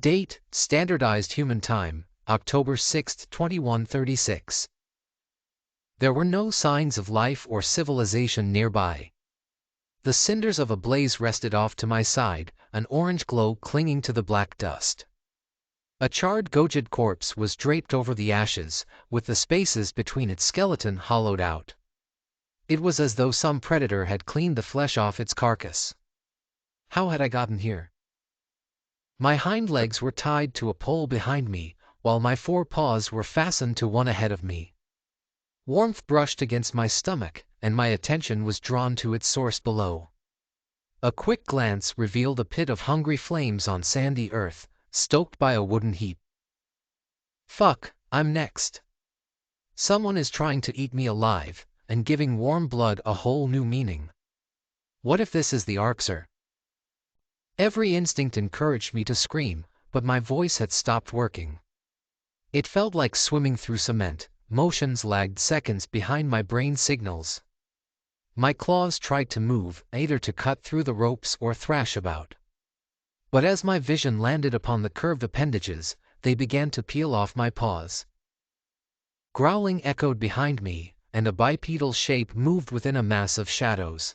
Date: Standardized Human Time, October 6, 2136. There were no signs of life or civilization nearby. The cinders of a blaze rested off to my side, an orange glow clinging to the black dust. A charred Gojid corpse was draped over the ashes, with the spaces between its skeleton hollowed out. It was as though some predator had cleaned the flesh off its carcass. How had I gotten here? My hind legs were tied to a pole behind me, while my forepaws were fastened to one ahead of me. Warmth brushed against my stomach, and my attention was drawn to its source below. A quick glance revealed a pit of hungry flames on sandy earth, stoked by a wooden heap. Fuck, I'm next. Someone is trying to eat me alive, and giving warm blood a whole new meaning. What if this is the Arxer? Every instinct encouraged me to scream, but my voice had stopped working. It felt like swimming through cement, motions lagged seconds behind my brain signals. My claws tried to move, either to cut through the ropes or thrash about. But as my vision landed upon the curved appendages, they began to peel off my paws. Growling echoed behind me, and a bipedal shape moved within a mass of shadows.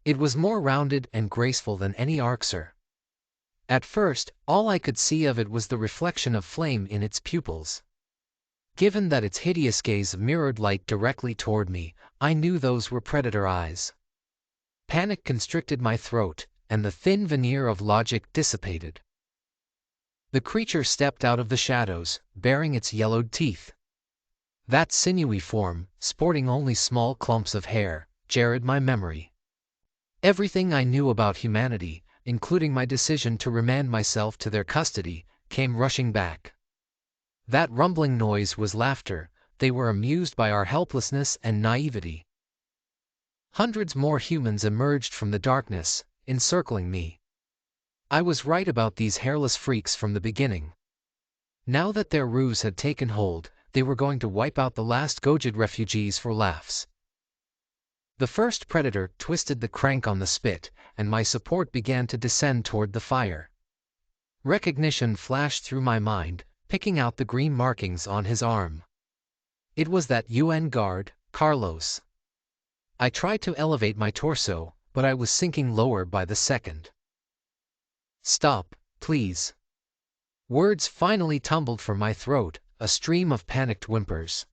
It was more rounded and graceful than any Arxer. At first, all I could see of it was the reflection of flame in its pupils. Given that its hideous gaze mirrored light directly toward me, I knew those were predator eyes. Panic constricted my throat, and the thin veneer of logic dissipated. The creature stepped out of the shadows, baring its yellowed teeth. That sinewy form, sporting only small clumps of hair, jarred my memory. Everything I knew about humanity, including my decision to remand myself to their custody, came rushing back. That rumbling noise was laughter. They were amused by our helplessness and naivety. Hundreds more humans emerged from the darkness, encircling me. I was right about these hairless freaks from the beginning. Now that their ruse had taken hold, they were going to wipe out the last Gojid refugees for laughs. The first predator twisted the crank on the spit, and my support began to descend toward the fire. Recognition flashed through my mind, picking out the green markings on his arm. It was that UN guard, Carlos. I tried to elevate my torso, but I was sinking lower by the second. Stop, please. Words finally tumbled from my throat, a stream of panicked whimpers.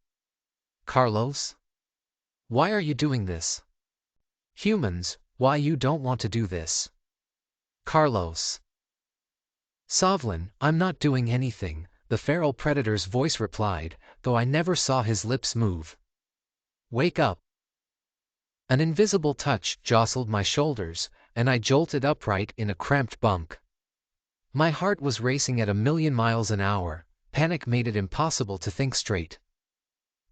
Carlos? Why are you doing this? Humans, why you don't want to do this? Carlos. Sovlin, I'm not doing anything, the feral predator's voice replied, though I never saw his lips move. Wake up. An invisible touch jostled my shoulders, and I jolted upright in a cramped bunk. My heart was racing at 1,000,000 miles an hour, panic made it impossible to think straight.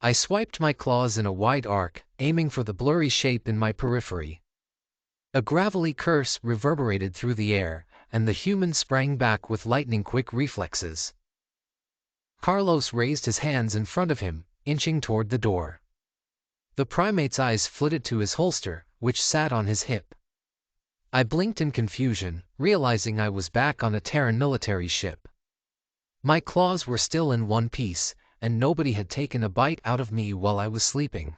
I swiped my claws in a wide arc, aiming for the blurry shape in my periphery. A gravelly curse reverberated through the air, and the human sprang back with lightning-quick reflexes. Carlos raised his hands in front of him, inching toward the door. The primate's eyes flitted to his holster, which sat on his hip. I blinked in confusion, realizing I was back on a Terran military ship. My claws were still in one piece, and nobody had taken a bite out of me while I was sleeping.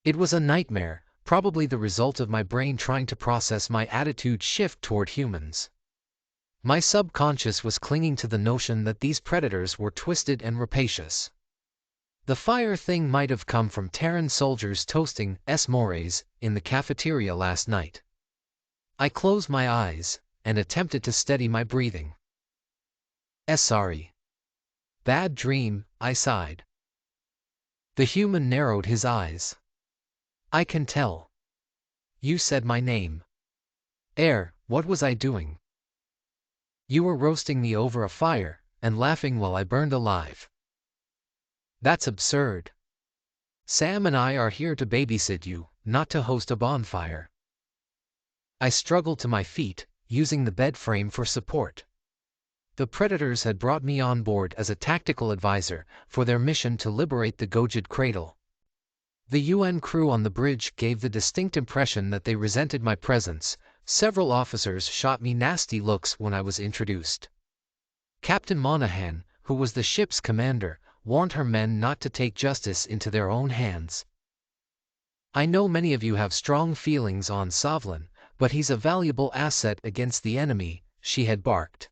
It was a nightmare, probably the result of my brain trying to process my attitude shift toward humans. My subconscious was clinging to the notion that these predators were twisted and rapacious. The fire thing might have come from Terran soldiers toasting s'mores in the cafeteria last night. I closed my eyes, and attempted to steady my breathing. Sorry. Bad dream, I sighed. The human narrowed his eyes. I can tell. You said my name. What was I doing? You were roasting me over a fire, and laughing while I burned alive. That's absurd. Sam and I are here to babysit you, not to host a bonfire. I struggled to my feet, using the bed frame for support. The predators had brought me on board as a tactical advisor for their mission to liberate the Gojid cradle. The UN crew on the bridge gave the distinct impression that they resented my presence. Several officers shot me nasty looks when I was introduced. Captain Monahan, who was the ship's commander, warned her men not to take justice into their own hands. I know many of you have strong feelings on Sovlin, but he's a valuable asset against the enemy, she had barked.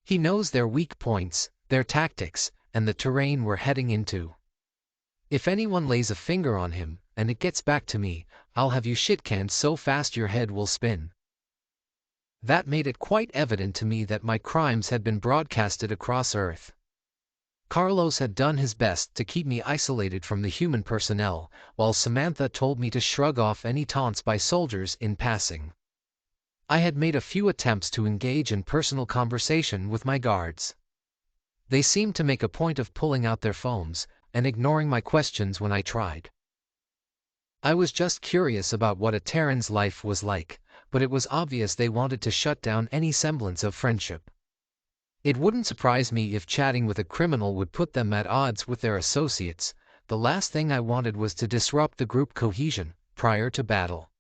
He knows their weak points, their tactics, and the terrain we're heading into. If anyone lays a finger on him, and it gets back to me, I'll have you shit-canned so fast your head will spin. That made it quite evident to me that my crimes had been broadcasted across Earth. Carlos had done his best to keep me isolated from the human personnel, while Samantha told me to shrug off any taunts by soldiers in passing. I had made a few attempts to engage in personal conversation with my guards. They seemed to make a point of pulling out their phones and ignoring my questions when I tried. I was just curious about what a Terran's life was like, but it was obvious they wanted to shut down any semblance of friendship. It wouldn't surprise me if chatting with a criminal would put them at odds with their associates. The last thing I wanted was to disrupt the group cohesion prior to battle.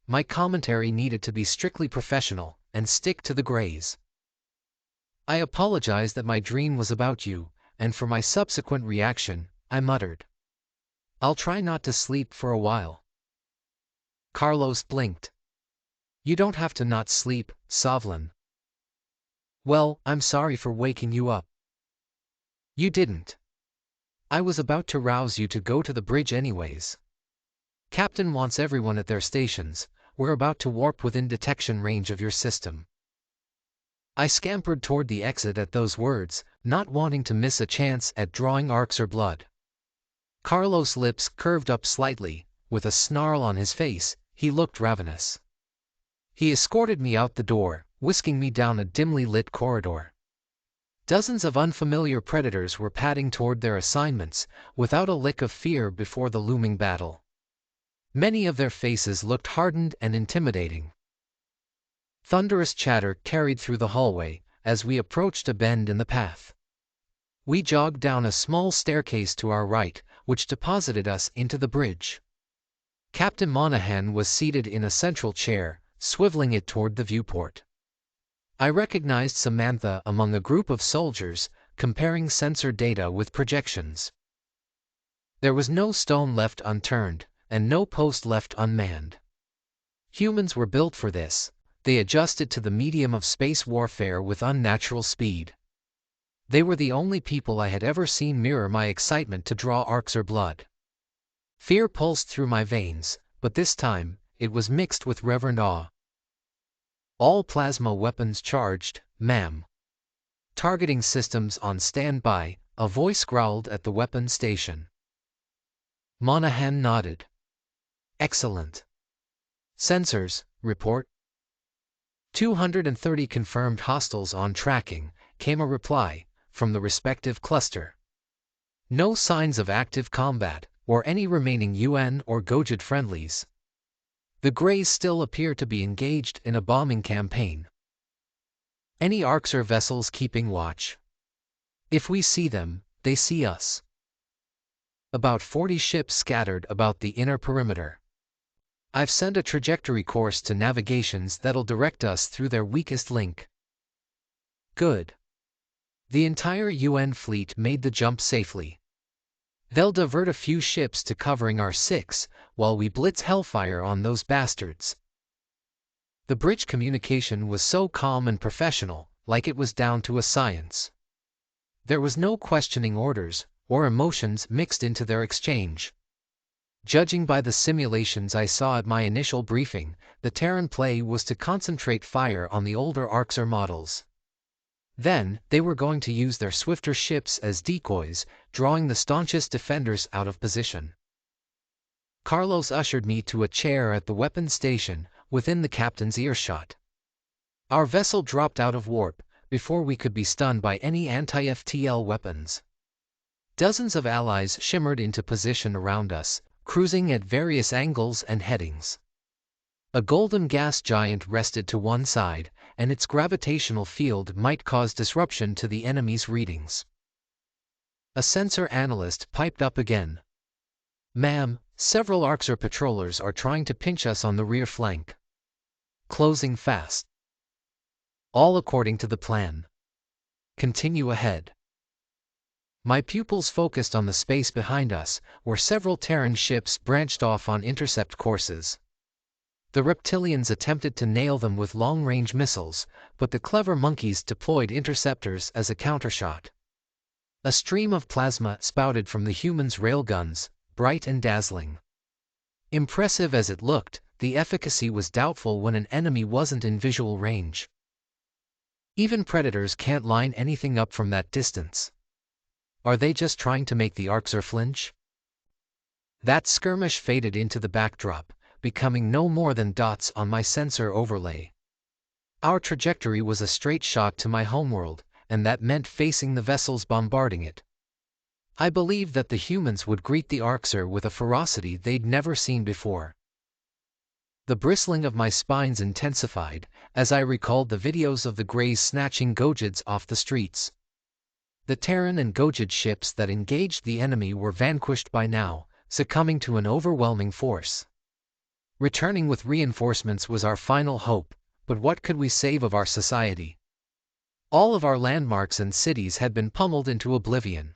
My commentary needed to be strictly professional and stick to the grays. I apologize that my dream was about you, and for my subsequent reaction, I muttered. I'll try not to sleep for a while. Carlos blinked. You don't have to not sleep, Sovlin. Well, I'm sorry for waking you up. You didn't. I was about to rouse you to go to the bridge anyways. Captain wants everyone at their stations. We're about to warp within detection range of your system. I scampered toward the exit at those words, not wanting to miss a chance at drawing Arxer blood. Carlos' lips curved up slightly, with a snarl on his face. He looked ravenous. He escorted me out the door, whisking me down a dimly lit corridor. Dozens of unfamiliar predators were padding toward their assignments, without a lick of fear before the looming battle. Many of their faces looked hardened and intimidating. Thunderous chatter carried through the hallway as we approached a bend in the path. We jogged down a small staircase to our right, which deposited us into the bridge. Captain Monahan was seated in a central chair, swiveling it toward the viewport. I recognized Samantha among a group of soldiers, comparing sensor data with projections. There was no stone left unturned, and no post left unmanned. Humans were built for this. They adjusted to the medium of space warfare with unnatural speed. They were the only people I had ever seen mirror my excitement to draw Arxer blood. Fear pulsed through my veins, but this time, it was mixed with reverent awe. All plasma weapons charged, ma'am. Targeting systems on standby, a voice growled at the weapon station. Monahan nodded. Excellent. Sensors, report. 230 confirmed hostiles on tracking, came a reply from the respective cluster. No signs of active combat, or any remaining UN or Gojid friendlies. The Greys still appear to be engaged in a bombing campaign. Any Arxer vessels keeping watch? If we see them, they see us. About 40 ships scattered about the inner perimeter. I've sent a trajectory course to navigations that'll direct us through their weakest link. Good. The entire UN fleet made the jump safely. They'll divert a few ships to covering our 6, while we blitz hellfire on those bastards. The bridge communication was so calm and professional, like it was down to a science. There was no questioning orders, or emotions mixed into their exchange. Judging by the simulations I saw at my initial briefing, the Terran play was to concentrate fire on the older Arxer models. Then, they were going to use their swifter ships as decoys, drawing the staunchest defenders out of position. Carlos ushered me to a chair at the weapons station, within the captain's earshot. Our vessel dropped out of warp, before we could be stunned by any anti-FTL weapons. Dozens of allies shimmered into position around us, cruising at various angles and headings. A golden gas giant rested to one side, and its gravitational field might cause disruption to the enemy's readings. A sensor analyst piped up again. Ma'am, several Arxer patrollers are trying to pinch us on the rear flank. Closing fast. All according to the plan. continue ahead. My pupils focused on the space behind us, where several Terran ships branched off on intercept courses. The reptilians attempted to nail them with long-range missiles, but the clever monkeys deployed interceptors as a countershot. A stream of plasma spouted from the humans' railguns, bright and dazzling. Impressive as it looked, the efficacy was doubtful when an enemy wasn't in visual range. Even predators can't line anything up from that distance. Are they just trying to make the Arxer flinch? That skirmish faded into the backdrop, becoming no more than dots on my sensor overlay. Our trajectory was a straight shot to my homeworld, and that meant facing the vessels bombarding it. I believed that the humans would greet the Arxer with a ferocity they'd never seen before. The bristling of my spines intensified as I recalled the videos of the Greys snatching Gojids off the streets. The Terran and Gojid ships that engaged the enemy were vanquished by now, succumbing to an overwhelming force. Returning with reinforcements was our final hope, but what could we save of our society? All of our landmarks and cities had been pummeled into oblivion.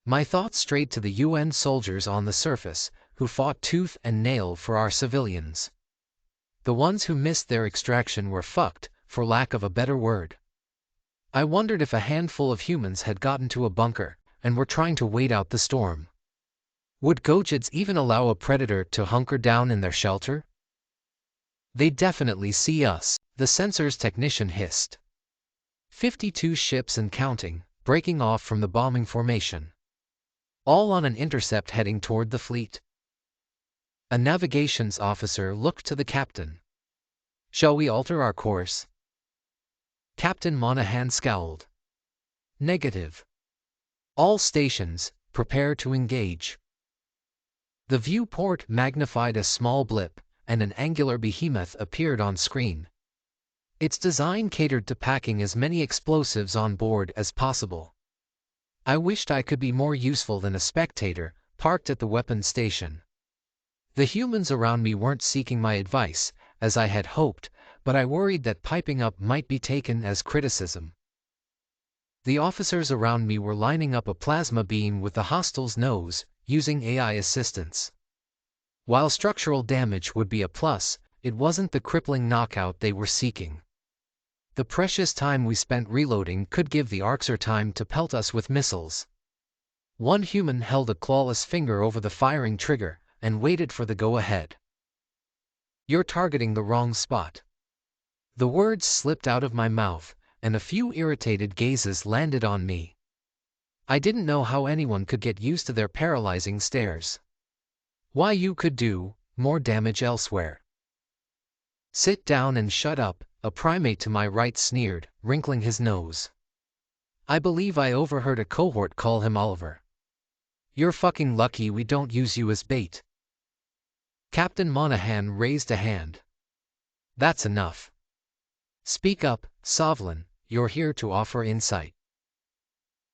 My thoughts strayed to the UN soldiers on the surface, who fought tooth and nail for our civilians. The ones who missed their extraction were fucked, for lack of a better word. I wondered if a handful of humans had gotten to a bunker, and were trying to wait out the storm. Would Gojids even allow a predator to hunker down in their shelter? They definitely see us, the sensors technician hissed. 52 ships and counting, breaking off from the bombing formation. All on an intercept heading toward the fleet. A navigations officer looked to the captain. Shall we alter our course? Captain Monahan scowled. Negative. All stations, prepare to engage. The viewport magnified a small blip, and an angular behemoth appeared on screen. Its design catered to packing as many explosives on board as possible. I wished I could be more useful than a spectator, parked at the weapons station. The humans around me weren't seeking my advice, as I had hoped, but I worried that piping up might be taken as criticism. The officers around me were lining up a plasma beam with the hostile's nose, using AI assistance. While structural damage would be a plus, it wasn't the crippling knockout they were seeking. The precious time we spent reloading could give the Arxer time to pelt us with missiles. One human held a clawless finger over the firing trigger, and waited for the go-ahead. You're targeting the wrong spot. The words slipped out of my mouth, and a few irritated gazes landed on me. I didn't know how anyone could get used to their paralyzing stares. Why, you could do more damage elsewhere. Sit down and shut up, a primate to my right sneered, wrinkling his nose. I believe I overheard a cohort call him Oliver. You're fucking lucky we don't use you as bait. Captain Monahan raised a hand. That's enough. Speak up, Sovlin, you're here to offer insight.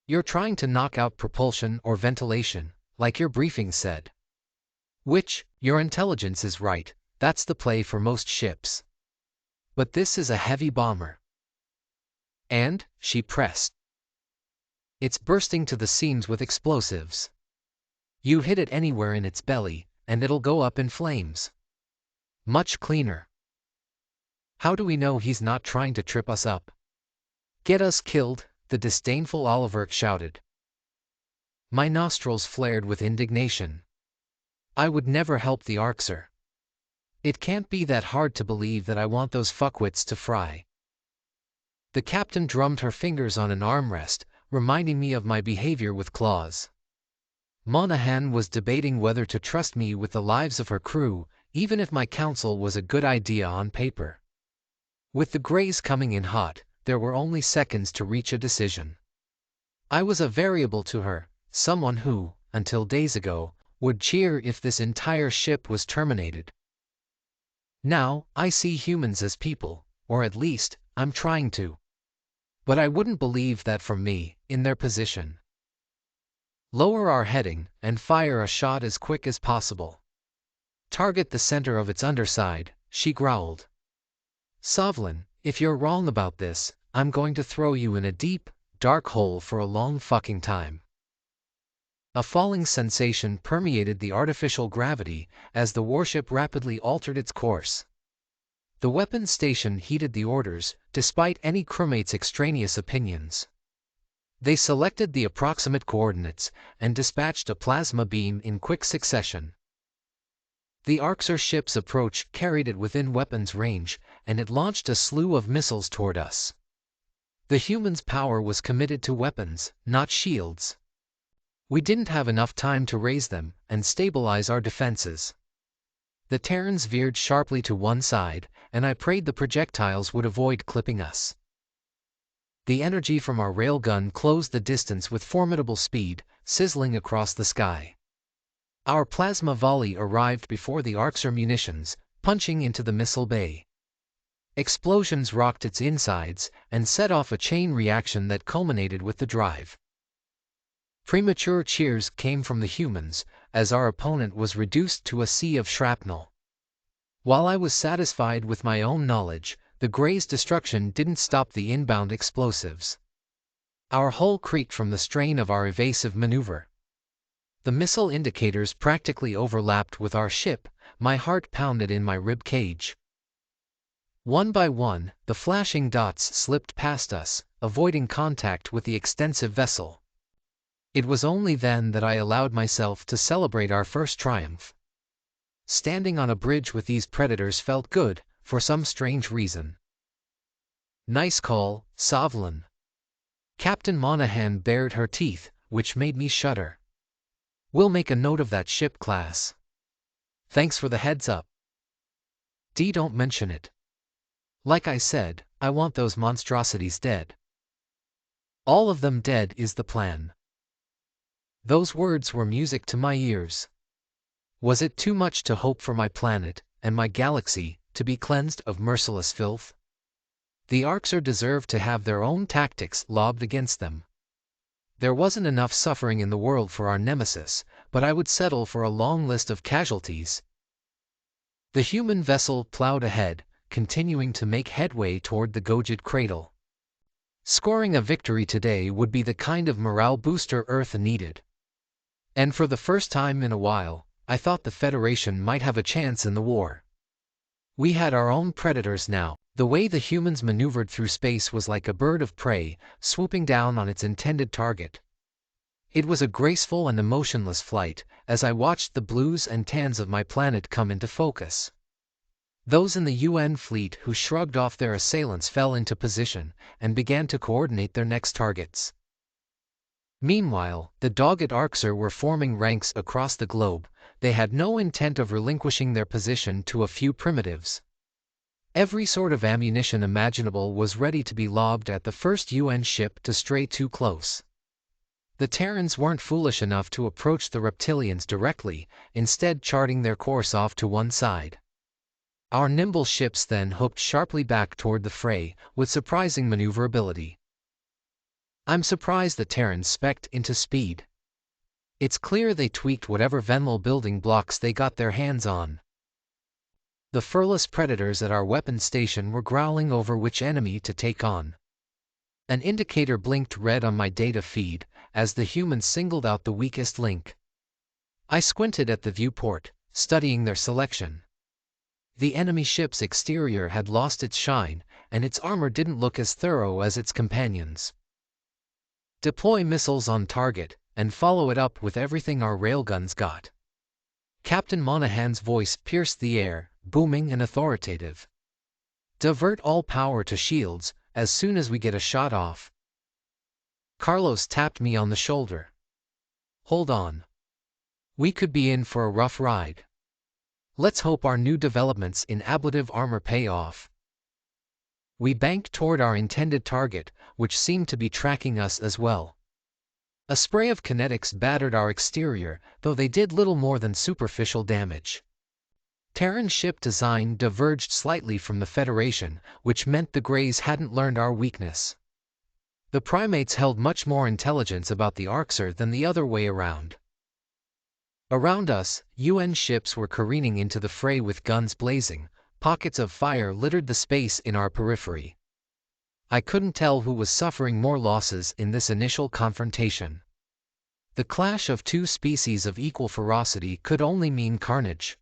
You're trying to knock out propulsion or ventilation, like your briefing said. Which, your intelligence is right, that's the play for most ships. But this is a heavy bomber. And, she pressed. It's bursting to the seams with explosives. You hit it anywhere in its belly, and it'll go up in flames. Much cleaner. How do we know he's not trying to trip us up? Get us killed, the disdainful Oliver shouted. My nostrils flared with indignation. I would never help the Arxer. It can't be that hard to believe that I want those fuckwits to fry. The captain drummed her fingers on an armrest, reminding me of my behavior with Claws. Monahan was debating whether to trust me with the lives of her crew, even if my counsel was a good idea on paper. With the Greys coming in hot, there were only seconds to reach a decision. I was a variable to her, someone who, until days ago, would cheer if this entire ship was terminated. Now, I see humans as people, or at least, I'm trying to. But I wouldn't believe that from me, in their position. Lower our heading, and fire a shot as quick as possible. Target the center of its underside, she growled. Sovlin, if you're wrong about this, I'm going to throw you in a deep, dark hole for a long fucking time. A falling sensation permeated the artificial gravity as the warship rapidly altered its course. The weapons station heeded the orders, despite any crewmate's extraneous opinions. They selected the approximate coordinates and dispatched a plasma beam in quick succession. The Arxer ship's approach carried it within weapons range, and it launched a slew of missiles toward us. The humans' power was committed to weapons, not shields. We didn't have enough time to raise them and stabilize our defenses. The Terrans veered sharply to one side, and I prayed the projectiles would avoid clipping us. The energy from our railgun closed the distance with formidable speed, sizzling across the sky. Our plasma volley arrived before the Arxer munitions, punching into the missile bay. Explosions rocked its insides and set off a chain reaction that culminated with the drive. Premature cheers came from the humans, as our opponent was reduced to a sea of shrapnel. While I was satisfied with my own knowledge, the Grey's destruction didn't stop the inbound explosives. Our hull creaked from the strain of our evasive maneuver. The missile indicators practically overlapped with our ship, my heart pounded in my rib cage. One by one, the flashing dots slipped past us, avoiding contact with the extensive vessel. It was only then that I allowed myself to celebrate our first triumph. Standing on a bridge with these predators felt good, for some strange reason. Nice call, Sovlin. Captain Monahan bared her teeth, which made me shudder. We'll make a note of that ship class. Thanks for the heads up. Don't mention it. Like I said, I want those monstrosities dead. All of them dead is the plan. Those words were music to my ears. Was it too much to hope for my planet, and my galaxy, to be cleansed of merciless filth? The Arxer deserved to have their own tactics lobbed against them. There wasn't enough suffering in the world for our nemesis, but I would settle for a long list of casualties. The human vessel plowed ahead, continuing to make headway toward the Gojid cradle. Scoring a victory today would be the kind of morale booster Earth needed. And for the first time in a while, I thought the Federation might have a chance in the war. We had our own predators now. The way the humans maneuvered through space was like a bird of prey, swooping down on its intended target. It was a graceful and emotionless flight, as I watched the blues and tans of my planet come into focus. Those in the UN fleet who shrugged off their assailants fell into position and began to coordinate their next targets. Meanwhile, the dogged Arxer were forming ranks across the globe. They had no intent of relinquishing their position to a few primitives. Every sort of ammunition imaginable was ready to be lobbed at the first UN ship to stray too close. The Terrans weren't foolish enough to approach the reptilians directly, instead charting their course off to one side. Our nimble ships then hooked sharply back toward the fray, with surprising maneuverability. I'm surprised the Terrans spec'd into speed. It's clear they tweaked whatever Venmal building blocks they got their hands on. The furless predators at our weapons station were growling over which enemy to take on. An indicator blinked red on my data feed, as the humans singled out the weakest link. I squinted at the viewport, studying their selection. The enemy ship's exterior had lost its shine, and its armor didn't look as thorough as its companions. Deploy missiles on target, and follow it up with everything our railguns got. Captain Monahan's voice pierced the air, booming and authoritative. Divert all power to shields, as soon as we get a shot off. Carlos tapped me on the shoulder. Hold on. We could be in for a rough ride. Let's hope our new developments in ablative armor pay off. We banked toward our intended target, which seemed to be tracking us as well. A spray of kinetics battered our exterior, though they did little more than superficial damage. Terran ship design diverged slightly from the Federation, which meant the Greys hadn't learned our weakness. The primates held much more intelligence about the Arxer than the other way around. Around us, UN ships were careening into the fray with guns blazing. Pockets of fire littered the space in our periphery. I couldn't tell who was suffering more losses in this initial confrontation. The clash of two species of equal ferocity could only mean carnage.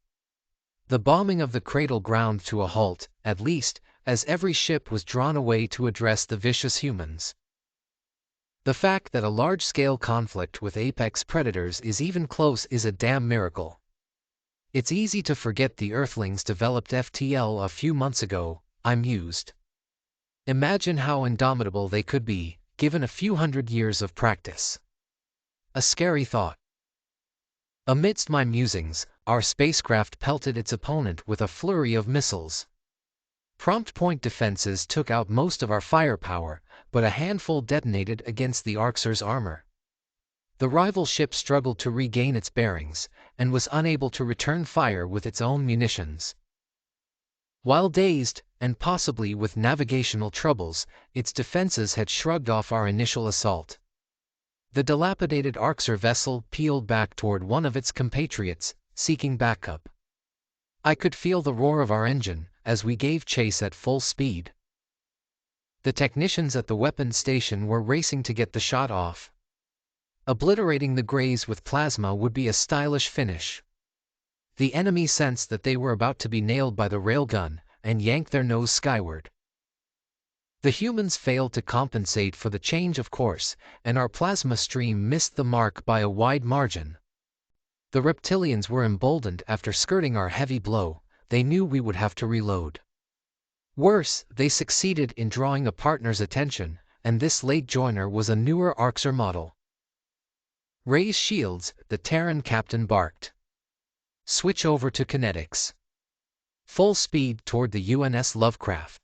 The bombing of the cradle ground to a halt, at least, as every ship was drawn away to address the vicious humans. The fact that a large-scale conflict with apex predators is even close is a damn miracle. It's easy to forget the Earthlings developed FTL a few months ago, I mused. Imagine how indomitable they could be, given a few hundred years of practice. A scary thought. Amidst my musings, our spacecraft pelted its opponent with a flurry of missiles. Prompt point defenses took out most of our firepower, but a handful detonated against the Arxer's armor. The rival ship struggled to regain its bearings, and was unable to return fire with its own munitions. While dazed, and possibly with navigational troubles, its defenses had shrugged off our initial assault. The dilapidated Arxer vessel peeled back toward one of its compatriots, seeking backup. I could feel the roar of our engine as we gave chase at full speed. The technicians at the weapons station were racing to get the shot off. Obliterating the Greys with plasma would be a stylish finish. The enemy sensed that they were about to be nailed by the railgun, and yanked their nose skyward. The humans failed to compensate for the change of course, and our plasma stream missed the mark by a wide margin. The reptilians were emboldened after skirting our heavy blow. They knew we would have to reload. Worse, they succeeded in drawing a partner's attention, and this late joiner was a newer Arxer model. "Raise shields," the Terran captain barked. "Switch over to kinetics. Full speed toward the UNS Lovecraft."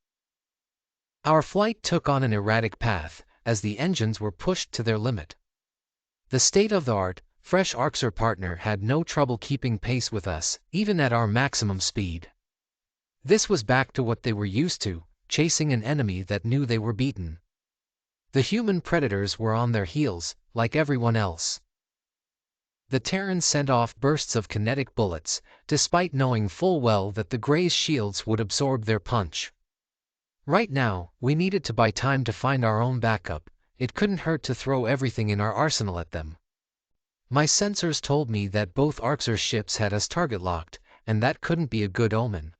Our flight took on an erratic path, as the engines were pushed to their limit. The state-of-the-art, fresh Arxer partner had no trouble keeping pace with us, even at our maximum speed. This was back to what they were used to, chasing an enemy that knew they were beaten. The human predators were on their heels, like everyone else. The Terrans sent off bursts of kinetic bullets, despite knowing full well that the Greys' shields would absorb their punch. Right now, we needed to buy time to find our own backup. It couldn't hurt to throw everything in our arsenal at them. My sensors told me that both Arxer ships had us target locked, and that couldn't be a good omen.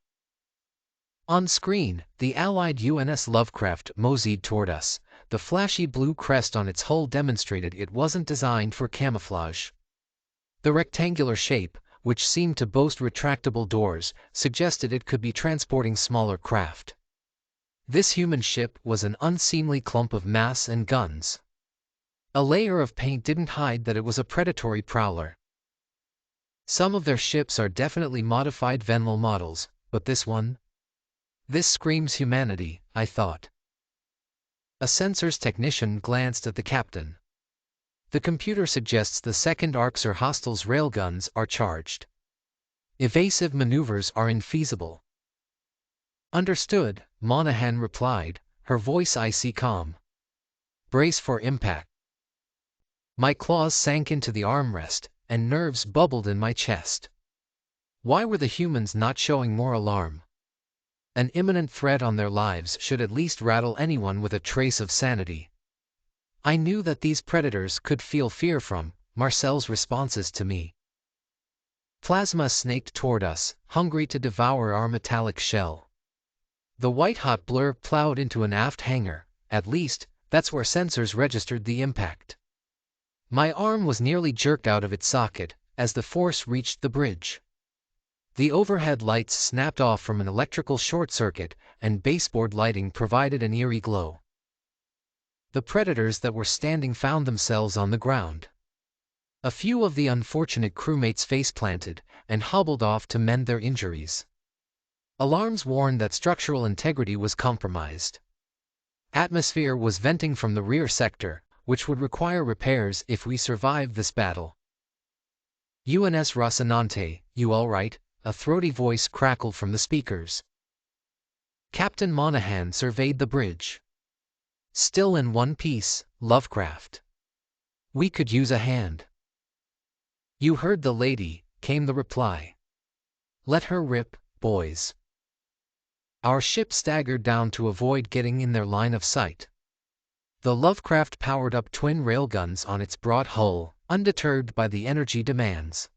On screen, the Allied UNS Lovecraft moseyed toward us. The flashy blue crest on its hull demonstrated it wasn't designed for camouflage. The rectangular shape, which seemed to boast retractable doors, suggested it could be transporting smaller craft. This human ship was an unseemly clump of mass and guns. A layer of paint didn't hide that it was a predatory prowler. Some of their ships are definitely modified Venlil models, but this one? This screams humanity, I thought. A sensors technician glanced at the captain. The computer suggests the second Arxer hostiles' railguns are charged. Evasive maneuvers are infeasible. Understood, Monahan replied, her voice icy calm. Brace for impact. My claws sank into the armrest, and nerves bubbled in my chest. Why were the humans not showing more alarm? An imminent threat on their lives should at least rattle anyone with a trace of sanity. I knew that these predators could feel fear from Marcel's responses to me. Plasma snaked toward us, hungry to devour our metallic shell. The white-hot blur plowed into an aft hangar. At least, that's where sensors registered the impact. My arm was nearly jerked out of its socket as the force reached the bridge. The overhead lights snapped off from an electrical short circuit, and baseboard lighting provided an eerie glow. The predators that were standing found themselves on the ground. A few of the unfortunate crewmates face-planted and hobbled off to mend their injuries. Alarms warned that structural integrity was compromised. Atmosphere was venting from the rear sector, which would require repairs if we survived this battle. UNS Rocinante, you all right? A throaty voice crackled from the speakers. Captain Monahan surveyed the bridge. Still in one piece, Lovecraft. We could use a hand. You heard the lady, came the reply. Let her rip, boys. Our ship staggered down to avoid getting in their line of sight. The Lovecraft powered up twin railguns on its broad hull, undeterred by the energy demands.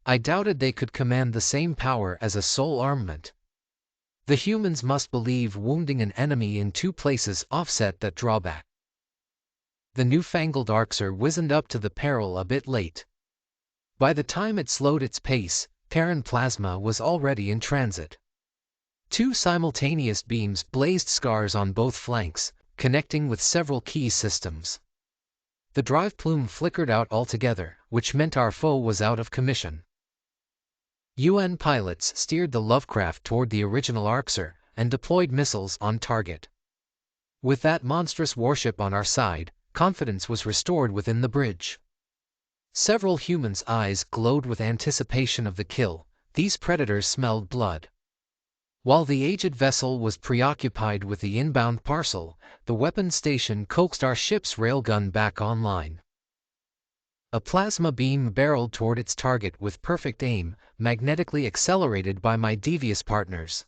I doubted they could command the same power as a sole armament. The humans must believe wounding an enemy in two places offset that drawback. The newfangled Arxer wizened up to the peril a bit late. By the time it slowed its pace, Terran plasma was already in transit. Two simultaneous beams blazed scars on both flanks, connecting with several key systems. The drive plume flickered out altogether, which meant our foe was out of commission. UN pilots steered the Lovecraft toward the original Arxer and deployed missiles on target. With that monstrous warship on our side, confidence was restored within the bridge. Several humans' eyes glowed with anticipation of the kill. These predators smelled blood. While the aged vessel was preoccupied with the inbound parcel, the weapons station coaxed our ship's railgun back online. A plasma beam barreled toward its target with perfect aim, magnetically accelerated by my devious partners.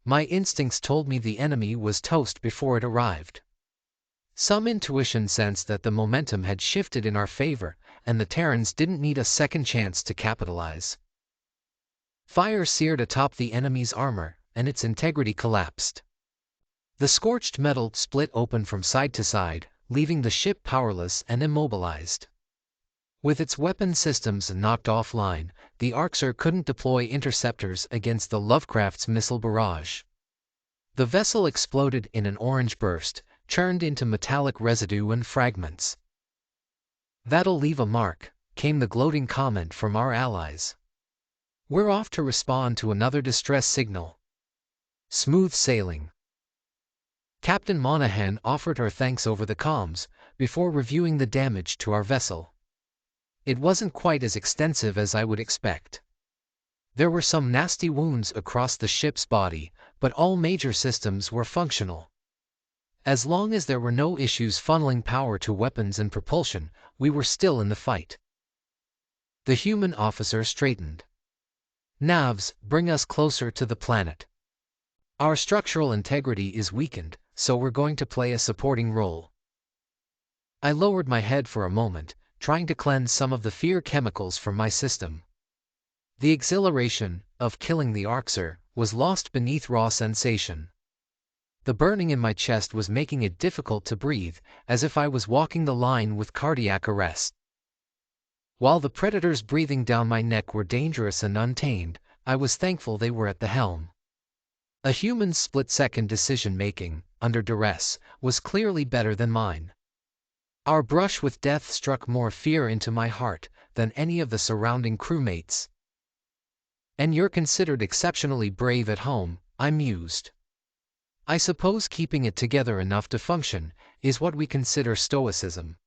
My instincts told me the enemy was toast before it arrived. Some intuition sensed that the momentum had shifted in our favor, and the Terrans didn't need a second chance to capitalize. Fire seared atop the enemy's armor, and its integrity collapsed. The scorched metal split open from side to side, leaving the ship powerless and immobilized. With its weapon systems knocked offline, the Arxer couldn't deploy interceptors against the Lovecraft's missile barrage. The vessel exploded in an orange burst, churned into metallic residue and fragments. "That'll leave a mark," came the gloating comment from our allies. "We're off to respond to another distress signal." Smooth sailing. Captain Monahan offered her thanks over the comms, before reviewing the damage to our vessel. It wasn't quite as extensive as I would expect. There were some nasty wounds across the ship's body, but all major systems were functional. As long as there were no issues funneling power to weapons and propulsion, we were still in the fight. The human officer straightened. "Navs, bring us closer to the planet. Our structural integrity is weakened, so we're going to play a supporting role." I lowered my head for a moment, trying to cleanse some of the fear chemicals from my system. The exhilaration of killing the Arxer was lost beneath raw sensation. The burning in my chest was making it difficult to breathe, as if I was walking the line with cardiac arrest. While the predators breathing down my neck were dangerous and untamed, I was thankful they were at the helm. A human's split-second decision-making, under duress, was clearly better than mine. Our brush with death struck more fear into my heart than any of the surrounding crewmates. "And you're considered exceptionally brave at home," I mused. "I suppose keeping it together enough to function is what we consider stoicism."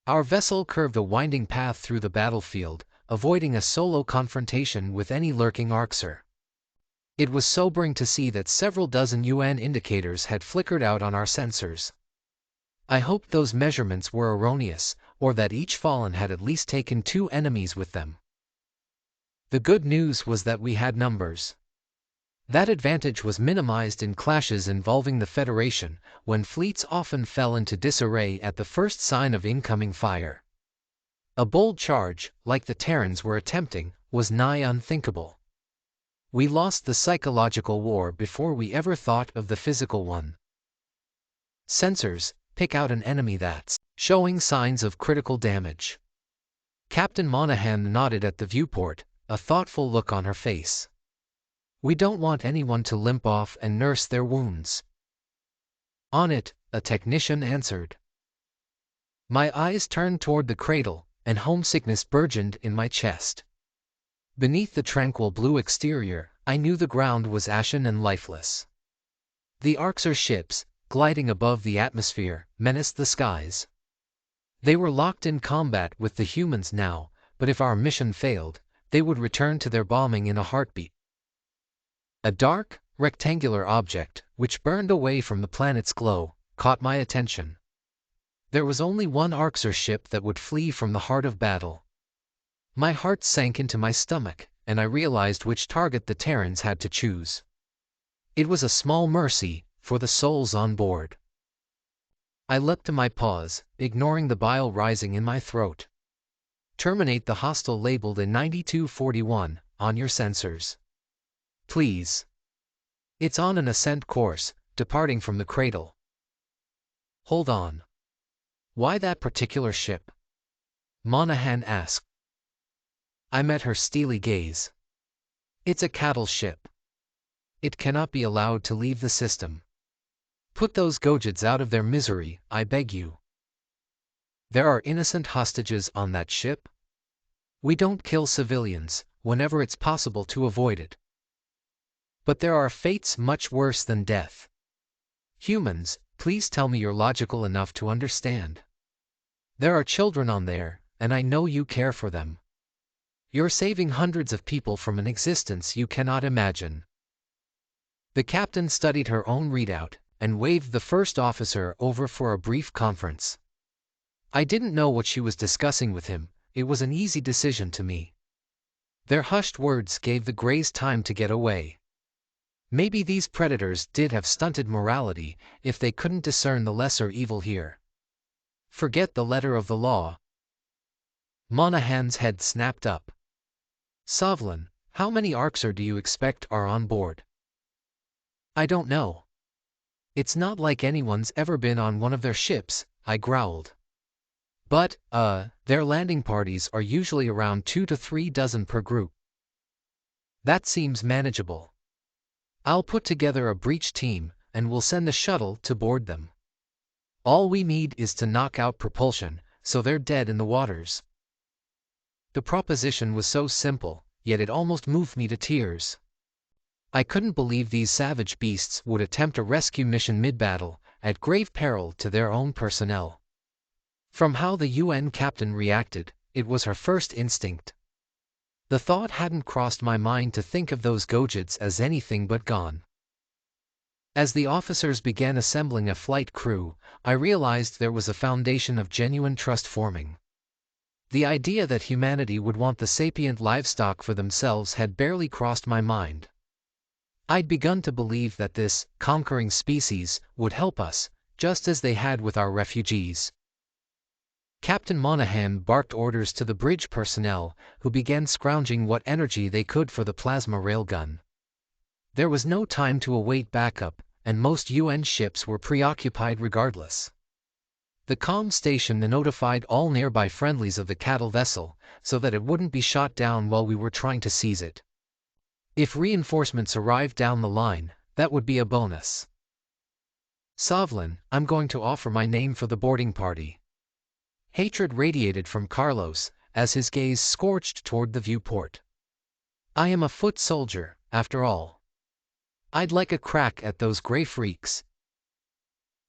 Our vessel curved a winding path through the battlefield, avoiding a solo confrontation with any lurking Arxer. It was sobering to see that several dozen UN indicators had flickered out on our sensors. I hoped those measurements were erroneous, or that each fallen had at least taken two enemies with them. The good news was that we had numbers. That advantage was minimized in clashes involving the Federation, when fleets often fell into disarray at the first sign of incoming fire. A bold charge, like the Terrans were attempting, was nigh unthinkable. We lost the psychological war before we ever thought of the physical one. Sensors, pick out an enemy that's showing signs of critical damage. Captain Monahan nodded at the viewport, a thoughtful look on her face. "We don't want anyone to limp off and nurse their wounds." "On it," a technician answered. My eyes turned toward the cradle, and homesickness burgeoned in my chest. Beneath the tranquil blue exterior, I knew the ground was ashen and lifeless. The Arxer ships, gliding above the atmosphere, menaced the skies. They were locked in combat with the humans now, but if our mission failed, they would return to their bombing in a heartbeat. A dark, rectangular object, which burned away from the planet's glow, caught my attention. There was only one Arxer ship that would flee from the heart of battle. My heart sank into my stomach, and I realized which target the Terrans had to choose. It was a small mercy for the souls on board. I leapt to my paws, ignoring the bile rising in my throat. Terminate the hostile labeled in 9241 on your sensors. Please. It's on an ascent course, departing from the cradle. Hold on. Why that particular ship? Monahan asked. I met her steely gaze. It's a cattle ship. It cannot be allowed to leave the system. Put those Gojits out of their misery, I beg you. There are innocent hostages on that ship. We don't kill civilians, whenever it's possible to avoid it. But there are fates much worse than death. Humans, please tell me you're logical enough to understand. There are children on there, and I know you care for them. You're saving hundreds of people from an existence you cannot imagine. The captain studied her own readout, and waved the first officer over for a brief conference. I didn't know what she was discussing with him. It was an easy decision to me. Their hushed words gave the Greys time to get away. Maybe these predators did have stunted morality if they couldn't discern the lesser evil here. Forget the letter of the law. Monahan's head snapped up. Sovlin, how many Arxer do you expect are on board? I don't know. It's not like anyone's ever been on one of their ships, I growled. But, their landing parties are usually around 2 to 3 dozen per group. That seems manageable. I'll put together a breach team, and we'll send the shuttle to board them. All we need is to knock out propulsion, so they're dead in the waters. The proposition was so simple, yet it almost moved me to tears. I couldn't believe these savage beasts would attempt a rescue mission mid-battle, at grave peril to their own personnel. From how the UN captain reacted, it was her first instinct. The thought hadn't crossed my mind to think of those Gojits as anything but gone. As the officers began assembling a flight crew, I realized there was a foundation of genuine trust forming. The idea that humanity would want the sapient livestock for themselves had barely crossed my mind. I'd begun to believe that this conquering species would help us, just as they had with our refugees. Captain Monahan barked orders to the bridge personnel, who began scrounging what energy they could for the plasma railgun. There was no time to await backup, and most UN ships were preoccupied regardless. The comm station notified all nearby friendlies of the cattle vessel, so that it wouldn't be shot down while we were trying to seize it. If reinforcements arrived down the line, that would be a bonus. Sovlin, I'm going to offer my name for the boarding party. Hatred radiated from Carlos, as his gaze scorched toward the viewport. I am a foot soldier, after all. I'd like a crack at those gray freaks.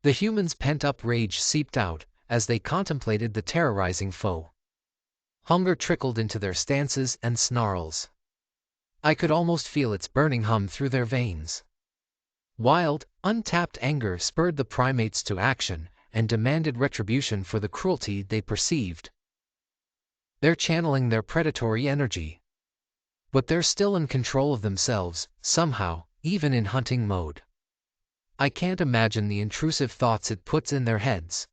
The humans' pent-up rage seeped out, as they contemplated the terrorizing foe. Hunger trickled into their stances and snarls. I could almost feel its burning hum through their veins. Wild, untapped anger spurred the primates to action, and demanded retribution for the cruelty they perceived. They're channeling their predatory energy. But they're still in control of themselves, somehow, even in hunting mode. I can't imagine the intrusive thoughts it puts in their heads.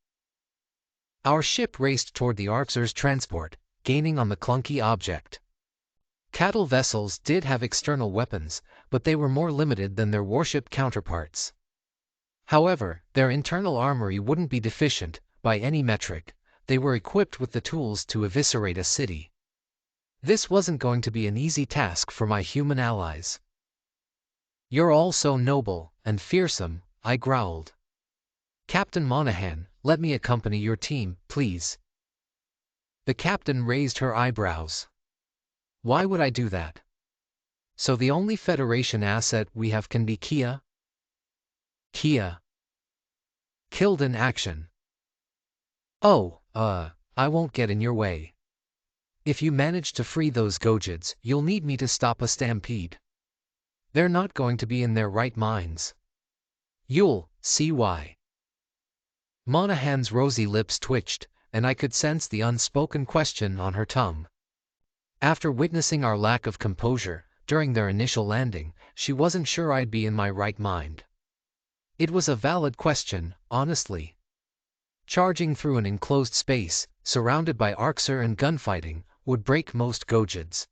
Our ship raced toward the Arxer's transport, gaining on the clunky object. Cattle vessels did have external weapons, but they were more limited than their warship counterparts. However, their internal armory wouldn't be deficient, by any metric. They were equipped with the tools to eviscerate a city. This wasn't going to be an easy task for my human allies. You're all so noble and fearsome, I growled. Captain Monahan, let me accompany your team, please. The captain raised her eyebrows. Why would I do that? So the only Federation asset we have can be Kia? Kia. Killed in action. Oh, I won't get in your way. If you manage to free those Gojits, you'll need me to stop a stampede. They're not going to be in their right minds. You'll see why. Monahan's rosy lips twitched, and I could sense the unspoken question on her tongue. After witnessing our lack of composure, during their initial landing, she wasn't sure I'd be in my right mind. It was a valid question, honestly. Charging through an enclosed space, surrounded by Arxer and gunfighting, would break most Gojids.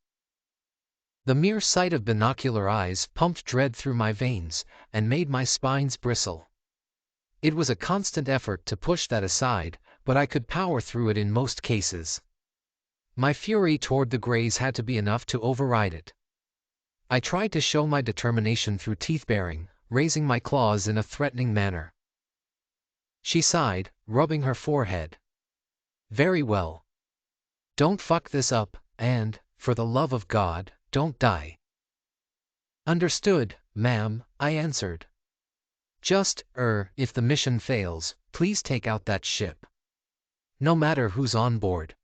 The mere sight of binocular eyes pumped dread through my veins and made my spines bristle. It was a constant effort to push that aside, but I could power through it in most cases. My fury toward the Greys had to be enough to override it. I tried to show my determination through teeth-baring, raising my claws in a threatening manner. She sighed, rubbing her forehead. Very well. Don't fuck this up, and, for the love of God, don't die. Understood, ma'am, I answered. Just, if the mission fails, please take out that ship. No matter who's on board.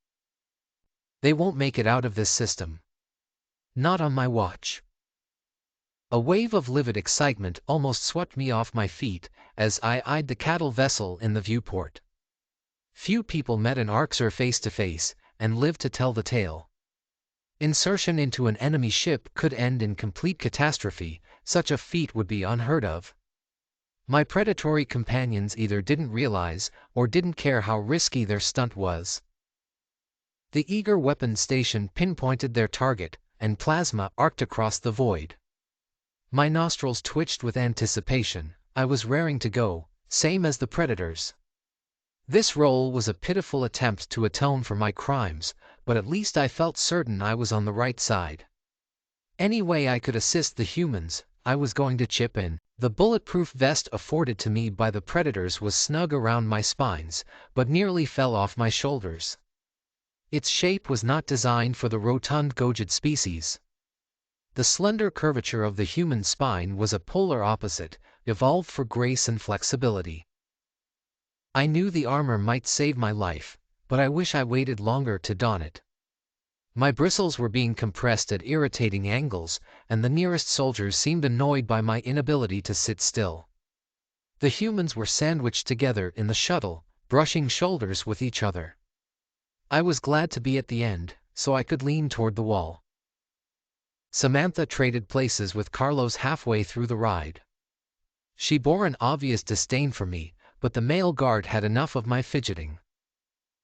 They won't make it out of this system. Not on my watch. A wave of livid excitement almost swept me off my feet as I eyed the cattle vessel in the viewport. Few people met an Arxer face to face and lived to tell the tale. Insertion into an enemy ship could end in complete catastrophe. Such a feat would be unheard of. My predatory companions either didn't realize or didn't care how risky their stunt was. The eager weapon station pinpointed their target, and plasma arced across the void. My nostrils twitched with anticipation. I was raring to go, same as the predators. This roll was a pitiful attempt to atone for my crimes, but at least I felt certain I was on the right side. Any way I could assist the humans, I was going to chip in. The bulletproof vest afforded to me by the predators was snug around my spines, but nearly fell off my shoulders. Its shape was not designed for the rotund Gojid species. The slender curvature of the human spine was a polar opposite, evolved for grace and flexibility. I knew the armor might save my life, but I wish I waited longer to don it. My bristles were being compressed at irritating angles, and the nearest soldiers seemed annoyed by my inability to sit still. The humans were sandwiched together in the shuttle, brushing shoulders with each other. I was glad to be at the end, so I could lean toward the wall. Samantha traded places with Carlos halfway through the ride. She bore an obvious disdain for me, but the male guard had enough of my fidgeting.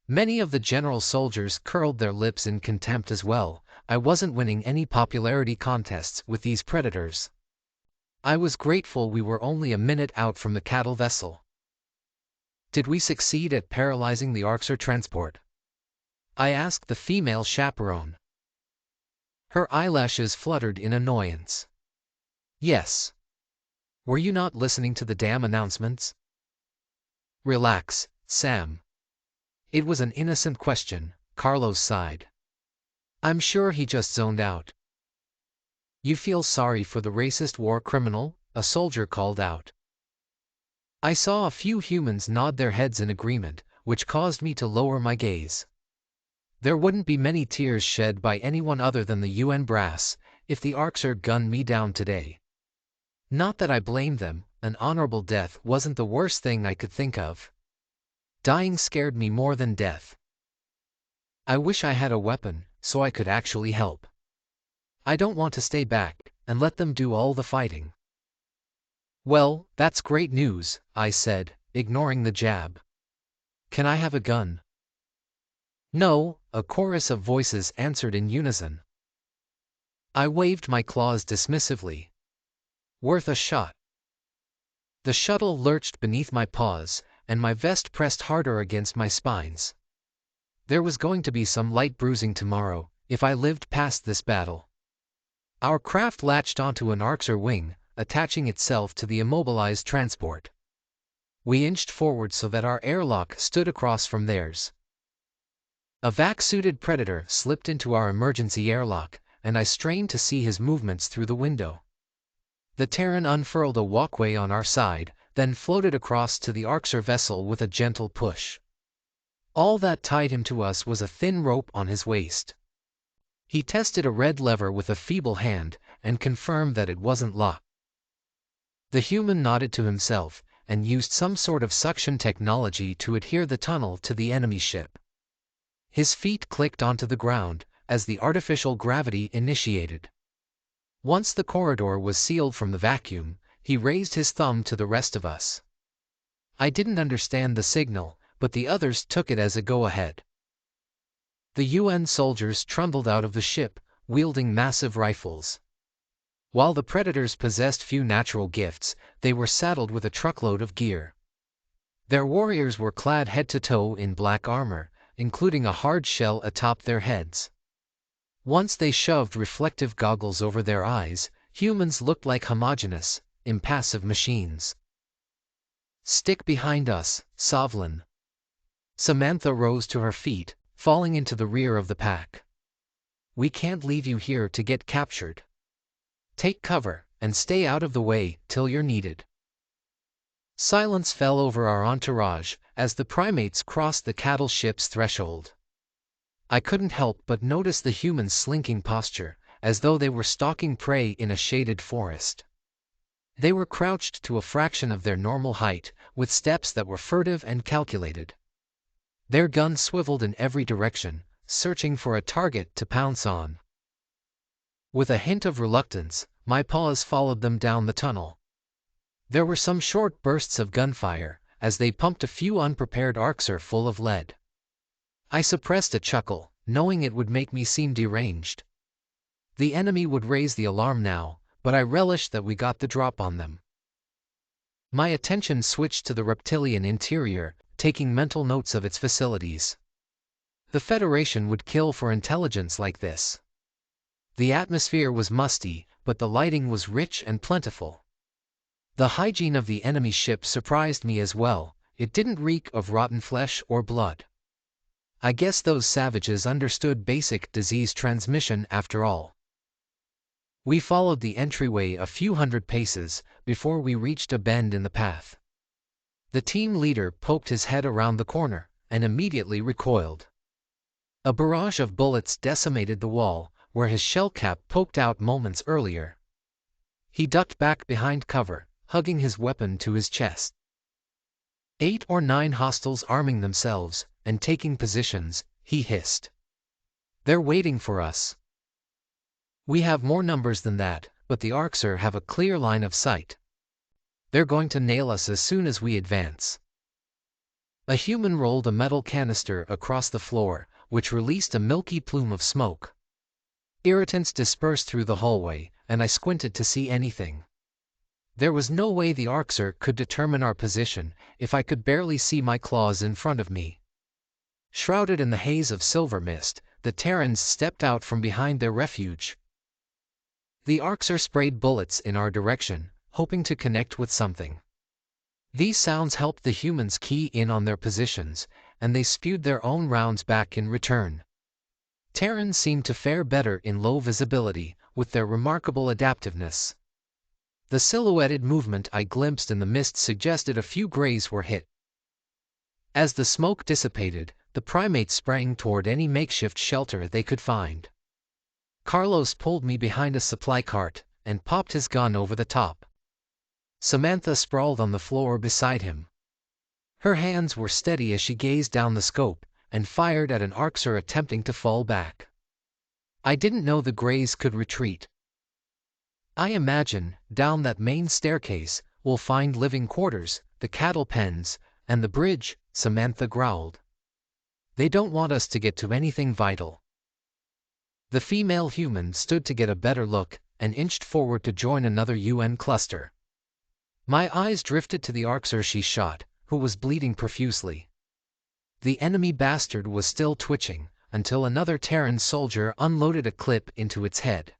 Many of the general soldiers curled their lips in contempt as well. I wasn't winning any popularity contests with these predators. I was grateful we were only a minute out from the cattle vessel. Did we succeed at paralyzing the Arxer transport? I asked the female chaperone. Her eyelashes fluttered in annoyance. Yes. Were you not listening to the damn announcements? Relax, Sam. It was an innocent question, Carlos sighed. I'm sure he just zoned out. You feel sorry for the racist war criminal? A soldier called out. I saw a few humans nod their heads in agreement, which caused me to lower my gaze. There wouldn't be many tears shed by anyone other than the UN brass if the Arxer gunned me down today. Not that I blamed them, an honorable death wasn't the worst thing I could think of. Dying scared me more than death. I wish I had a weapon, so I could actually help. I don't want to stay back and let them do all the fighting. Well, that's great news, I said, ignoring the jab. Can I have a gun? No, a chorus of voices answered in unison. I waved my claws dismissively. Worth a shot. The shuttle lurched beneath my paws, and my vest pressed harder against my spines. There was going to be some light bruising tomorrow, if I lived past this battle. Our craft latched onto an Arxer wing, attaching itself to the immobilized transport. We inched forward so that our airlock stood across from theirs. A vac-suited predator slipped into our emergency airlock, and I strained to see his movements through the window. The Terran unfurled a walkway on our side, then floated across to the Arxer vessel with a gentle push. All that tied him to us was a thin rope on his waist. He tested a red lever with a feeble hand, and confirmed that it wasn't locked. The human nodded to himself, and used some sort of suction technology to adhere the tunnel to the enemy ship. His feet clicked onto the ground, as the artificial gravity initiated. Once the corridor was sealed from the vacuum, he raised his thumb to the rest of us. I didn't understand the signal, but the others took it as a go-ahead. The UN soldiers trundled out of the ship, wielding massive rifles. While the Predators possessed few natural gifts, they were saddled with a truckload of gear. Their warriors were clad head to toe in black armor, including a hard shell atop their heads. Once they shoved reflective goggles over their eyes, humans looked like homogeneous, impassive machines. "Stick behind us, Sovlin." Samantha rose to her feet, falling into the rear of the pack. "We can't leave you here to get captured. Take cover, and stay out of the way till you're needed." Silence fell over our entourage as the primates crossed the cattle ship's threshold. I couldn't help but notice the humans' slinking posture, as though they were stalking prey in a shaded forest. They were crouched to a fraction of their normal height, with steps that were furtive and calculated. Their guns swiveled in every direction, searching for a target to pounce on. With a hint of reluctance, my paws followed them down the tunnel. There were some short bursts of gunfire, as they pumped a few unprepared Arxer full of lead. I suppressed a chuckle, knowing it would make me seem deranged. The enemy would raise the alarm now, but I relished that we got the drop on them. My attention switched to the reptilian interior, taking mental notes of its facilities. The Federation would kill for intelligence like this. The atmosphere was musty, but the lighting was rich and plentiful. The hygiene of the enemy ship surprised me as well. It didn't reek of rotten flesh or blood. I guess those savages understood basic disease transmission after all. We followed the entryway a few hundred paces before we reached a bend in the path. The team leader poked his head around the corner and immediately recoiled. A barrage of bullets decimated the wall, where his shell cap poked out moments earlier. He ducked back behind cover, hugging his weapon to his chest. 8 or 9 hostiles arming themselves and taking positions, he hissed. "They're waiting for us. We have more numbers than that, but the Arxer have a clear line of sight. They're going to nail us as soon as we advance." A human rolled a metal canister across the floor, which released a milky plume of smoke. Irritants dispersed through the hallway, and I squinted to see anything. There was no way the Arxer could determine our position if I could barely see my claws in front of me. Shrouded in the haze of silver mist, the Terrans stepped out from behind their refuge. The Arxer sprayed bullets in our direction, hoping to connect with something. These sounds helped the humans key in on their positions, and they spewed their own rounds back in return. Terrans seemed to fare better in low visibility, with their remarkable adaptiveness. The silhouetted movement I glimpsed in the mist suggested a few Greys were hit. As the smoke dissipated, the primates sprang toward any makeshift shelter they could find. Carlos pulled me behind a supply cart and popped his gun over the top. Samantha sprawled on the floor beside him. Her hands were steady as she gazed down the scope and fired at an Arxer attempting to fall back. I didn't know the Greys could retreat. "I imagine, down that main staircase, we'll find living quarters, the cattle pens, and the bridge," Samantha growled. "They don't want us to get to anything vital." The female human stood to get a better look and inched forward to join another UN cluster. My eyes drifted to the Arxer she shot, who was bleeding profusely. The enemy bastard was still twitching, until another Terran soldier unloaded a clip into its head.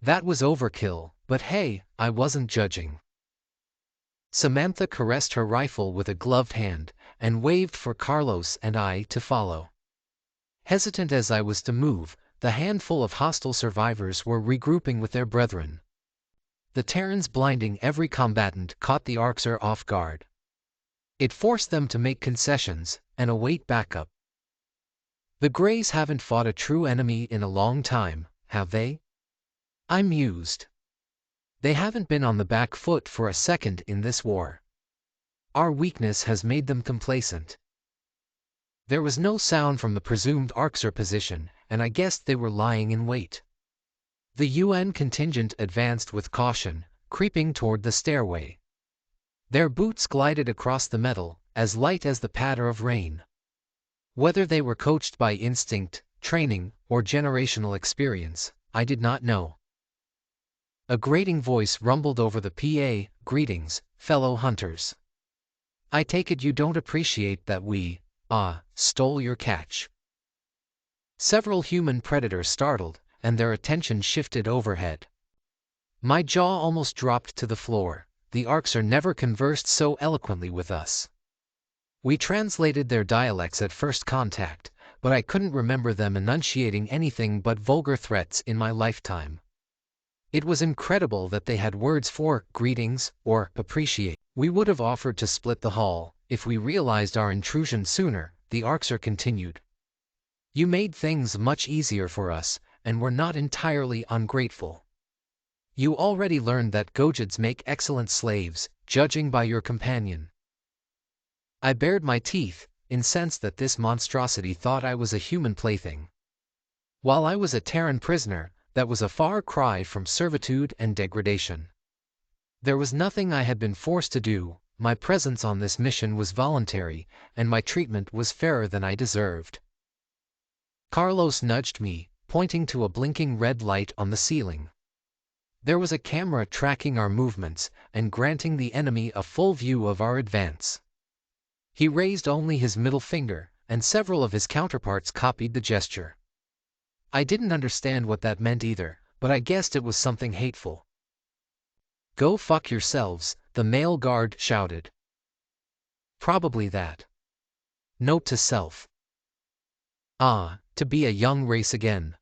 That was overkill, but hey, I wasn't judging. Samantha caressed her rifle with a gloved hand, and waved for Carlos and I to follow. Hesitant as I was to move, the handful of hostile survivors were regrouping with their brethren. The Terrans blinding every combatant caught the Arxer off guard. It forced them to make concessions and await backup. The Greys haven't fought a true enemy in a long time, have they? I mused. They haven't been on the back foot for a second in this war. Our weakness has made them complacent. There was no sound from the presumed Arxer position, and I guessed they were lying in wait. The UN contingent advanced with caution, creeping toward the stairway. Their boots glided across the metal, as light as the patter of rain. Whether they were coached by instinct, training, or generational experience, I did not know. A grating voice rumbled over the PA, "Greetings, fellow hunters. I take it you don't appreciate that we, stole your catch." Several human predators startled, and their attention shifted overhead. My jaw almost dropped to the floor. The Arxer never conversed so eloquently with us. We translated their dialects at first contact, but I couldn't remember them enunciating anything but vulgar threats in my lifetime. It was incredible that they had words for greetings or appreciate. We would have offered to split the hall if we realized our intrusion sooner, the Arxer continued. You made things much easier for us, and were not entirely ungrateful. You already learned that Gojids make excellent slaves, judging by your companion. I bared my teeth, incensed that this monstrosity thought I was a human plaything. While I was a Terran prisoner, that was a far cry from servitude and degradation. There was nothing I had been forced to do, my presence on this mission was voluntary, and my treatment was fairer than I deserved. Carlos nudged me, pointing to a blinking red light on the ceiling. There was a camera tracking our movements and granting the enemy a full view of our advance. He raised only his middle finger, and several of his counterparts copied the gesture. I didn't understand what that meant either, but I guessed it was something hateful. "Go fuck yourselves," the male guard shouted. Probably that. Note to self. To be a young race again.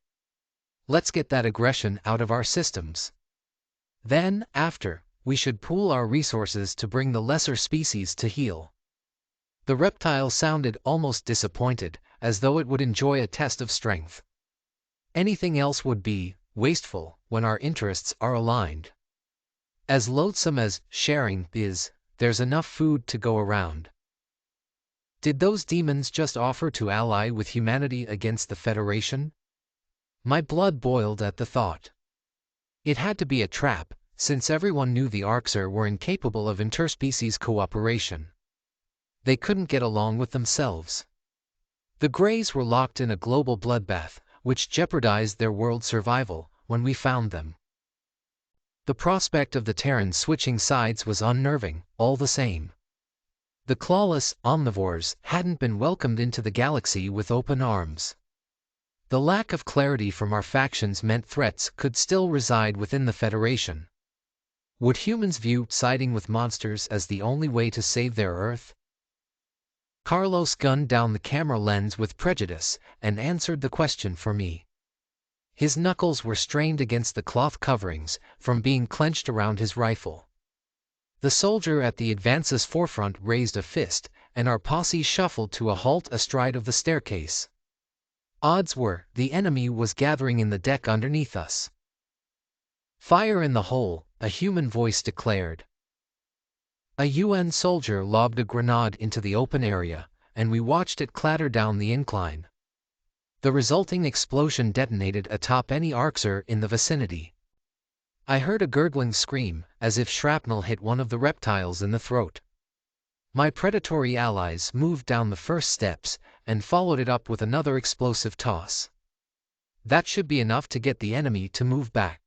Let's get that aggression out of our systems. Then, after, we should pool our resources to bring the lesser species to heel. The reptile sounded almost disappointed, as though it would enjoy a test of strength. Anything else would be wasteful when our interests are aligned. As loathsome as sharing is, there's enough food to go around. Did those demons just offer to ally with humanity against the Federation? My blood boiled at the thought. It had to be a trap, since everyone knew the Arxer were incapable of interspecies cooperation. They couldn't get along with themselves. The Greys were locked in a global bloodbath, which jeopardized their world's survival when we found them. The prospect of the Terrans switching sides was unnerving, all the same. The clawless omnivores hadn't been welcomed into the galaxy with open arms. The lack of clarity from our factions meant threats could still reside within the Federation. Would humans view siding with monsters as the only way to save their Earth? Carlos gunned down the camera lens with prejudice and answered the question for me. His knuckles were strained against the cloth coverings from being clenched around his rifle. The soldier at the advance's forefront raised a fist, and our posse shuffled to a halt astride of the staircase. Odds were, the enemy was gathering in the deck underneath us. "Fire in the hole," a human voice declared. A UN soldier lobbed a grenade into the open area, and we watched it clatter down the incline. The resulting explosion detonated atop any Arxer in the vicinity. I heard a gurgling scream, as if shrapnel hit one of the reptiles in the throat. My predatory allies moved down the first steps, and followed it up with another explosive toss. That should be enough to get the enemy to move back.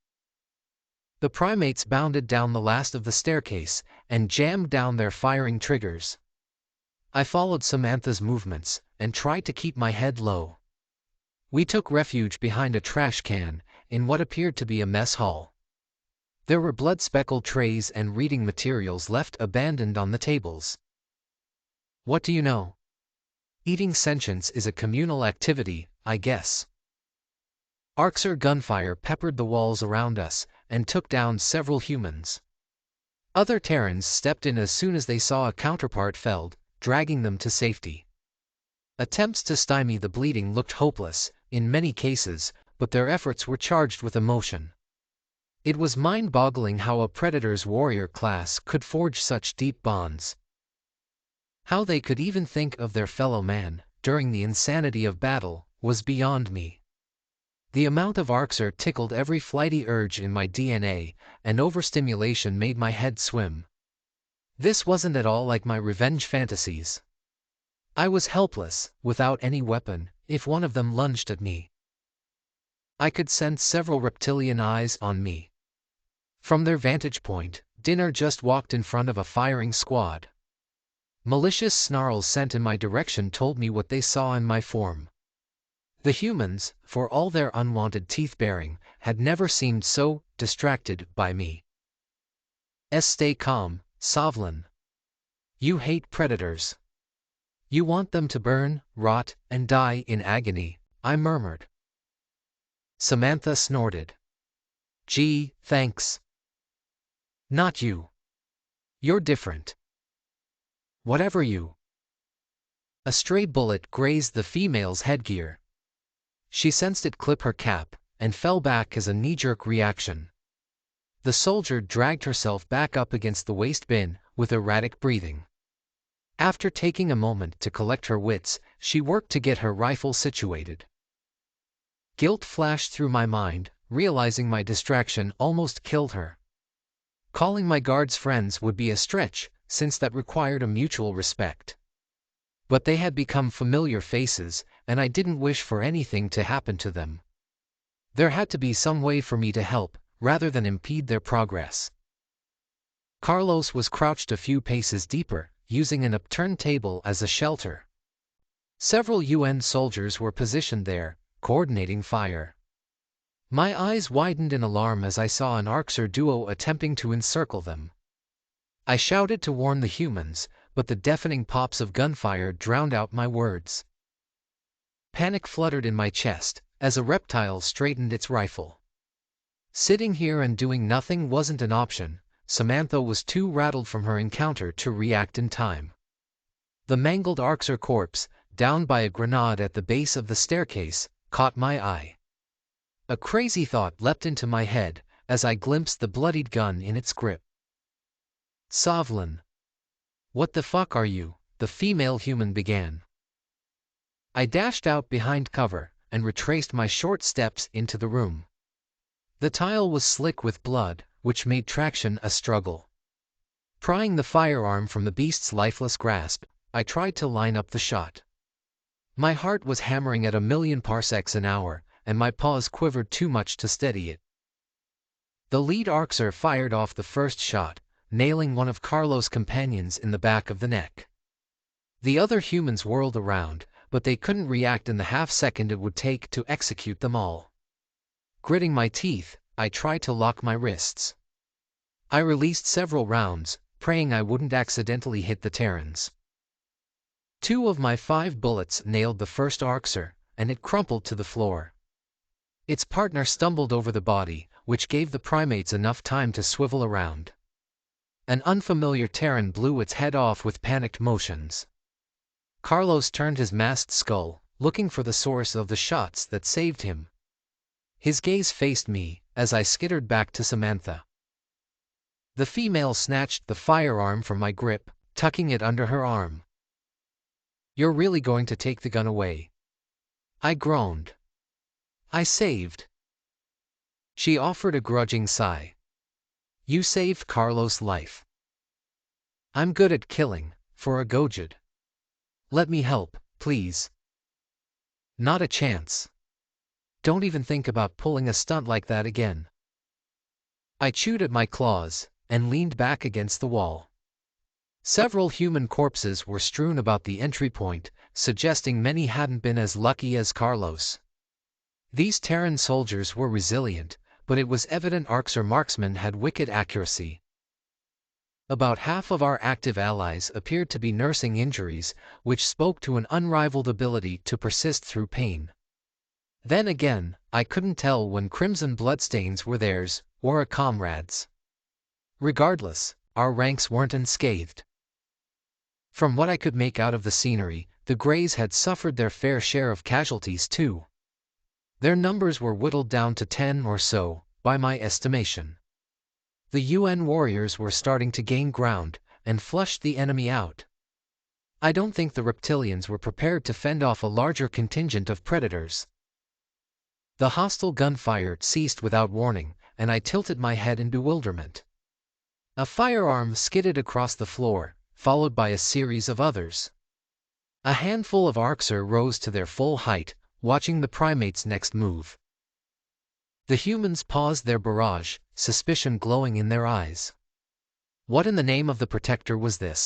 The primates bounded down the last of the staircase, and jammed down their firing triggers. I followed Samantha's movements, and tried to keep my head low. We took refuge behind a trash can, in what appeared to be a mess hall. There were blood-speckled trays and reading materials left abandoned on the tables. What do you know? Eating sentience is a communal activity, I guess. Arxer gunfire peppered the walls around us, and took down several humans. Other Terrans stepped in as soon as they saw a counterpart felled, dragging them to safety. Attempts to stymie the bleeding looked hopeless, in many cases, but their efforts were charged with emotion. It was mind-boggling how a Predator's warrior class could forge such deep bonds. How they could even think of their fellow man, during the insanity of battle, was beyond me. The amount of Arxer tickled every flighty urge in my DNA, and overstimulation made my head swim. This wasn't at all like my revenge fantasies. I was helpless, without any weapon, if one of them lunged at me. I could sense several reptilian eyes on me. From their vantage point, dinner just walked in front of a firing squad. Malicious snarls sent in my direction told me what they saw in my form. The humans, for all their unwanted teeth-baring, had never seemed so distracted by me. Stay calm, Sovlin. You hate predators. You want them to burn, rot, and die in agony, I murmured. Samantha snorted. Gee, thanks. Not you. You're different. Whatever you. A stray bullet grazed the female's headgear. She sensed it clip her cap, and fell back as a knee-jerk reaction. The soldier dragged herself back up against the waste bin, with erratic breathing. After taking a moment to collect her wits, she worked to get her rifle situated. Guilt flashed through my mind, realizing my distraction almost killed her. Calling my guards friends would be a stretch, since that required a mutual respect. But they had become familiar faces, and I didn't wish for anything to happen to them. There had to be some way for me to help, rather than impede their progress. Carlos was crouched a few paces deeper, using an upturned table as a shelter. Several UN soldiers were positioned there, coordinating fire. My eyes widened in alarm as I saw an Arxer duo attempting to encircle them. I shouted to warn the humans, but the deafening pops of gunfire drowned out my words. Panic fluttered in my chest, as a reptile straightened its rifle. Sitting here and doing nothing wasn't an option. Samantha was too rattled from her encounter to react in time. The mangled Arxer corpse, down by a grenade at the base of the staircase, caught my eye. A crazy thought leapt into my head, as I glimpsed the bloodied gun in its grip. Sovlin. What the fuck are you? The female human began. I dashed out behind cover, and retraced my short steps into the room. The tile was slick with blood, which made traction a struggle. Prying the firearm from the beast's lifeless grasp, I tried to line up the shot. My heart was hammering at 1,000,000 parsecs an hour, and my paws quivered too much to steady it. The lead Arxer fired off the first shot, nailing one of Carlos' companions in the back of the neck. The other humans whirled around, but they couldn't react in the half-second it would take to execute them all. Gritting my teeth, I tried to lock my wrists. I released several rounds, praying I wouldn't accidentally hit the Terrans. 2 of my 5 bullets nailed the first Arxer, and it crumpled to the floor. Its partner stumbled over the body, which gave the primates enough time to swivel around. An unfamiliar Terran blew its head off with panicked motions. Carlos turned his masked skull, looking for the source of the shots that saved him. His gaze faced me, as I skittered back to Samantha. The female snatched the firearm from my grip, tucking it under her arm. You're really going to take the gun away? I groaned. I saved. She offered a grudging sigh. You saved Carlos' life. I'm good at killing, for a Gojid. Let me help, please. Not a chance. Don't even think about pulling a stunt like that again. I chewed at my claws, and leaned back against the wall. Several human corpses were strewn about the entry point, suggesting many hadn't been as lucky as Carlos. These Terran soldiers were resilient, but it was evident Arxer marksmen had wicked accuracy. About half of our active allies appeared to be nursing injuries, which spoke to an unrivaled ability to persist through pain. Then again, I couldn't tell when crimson bloodstains were theirs, or a comrade's. Regardless, our ranks weren't unscathed. From what I could make out of the scenery, the Greys had suffered their fair share of casualties too. Their numbers were whittled down to 10 or so, by my estimation. The UN warriors were starting to gain ground, and flushed the enemy out. I don't think the reptilians were prepared to fend off a larger contingent of predators. The hostile gunfire ceased without warning, and I tilted my head in bewilderment. A firearm skidded across the floor, followed by a series of others. A handful of Arxer rose to their full height, watching the primate's next move. The humans paused their barrage, suspicion glowing in their eyes. What in the name of the Protector was this?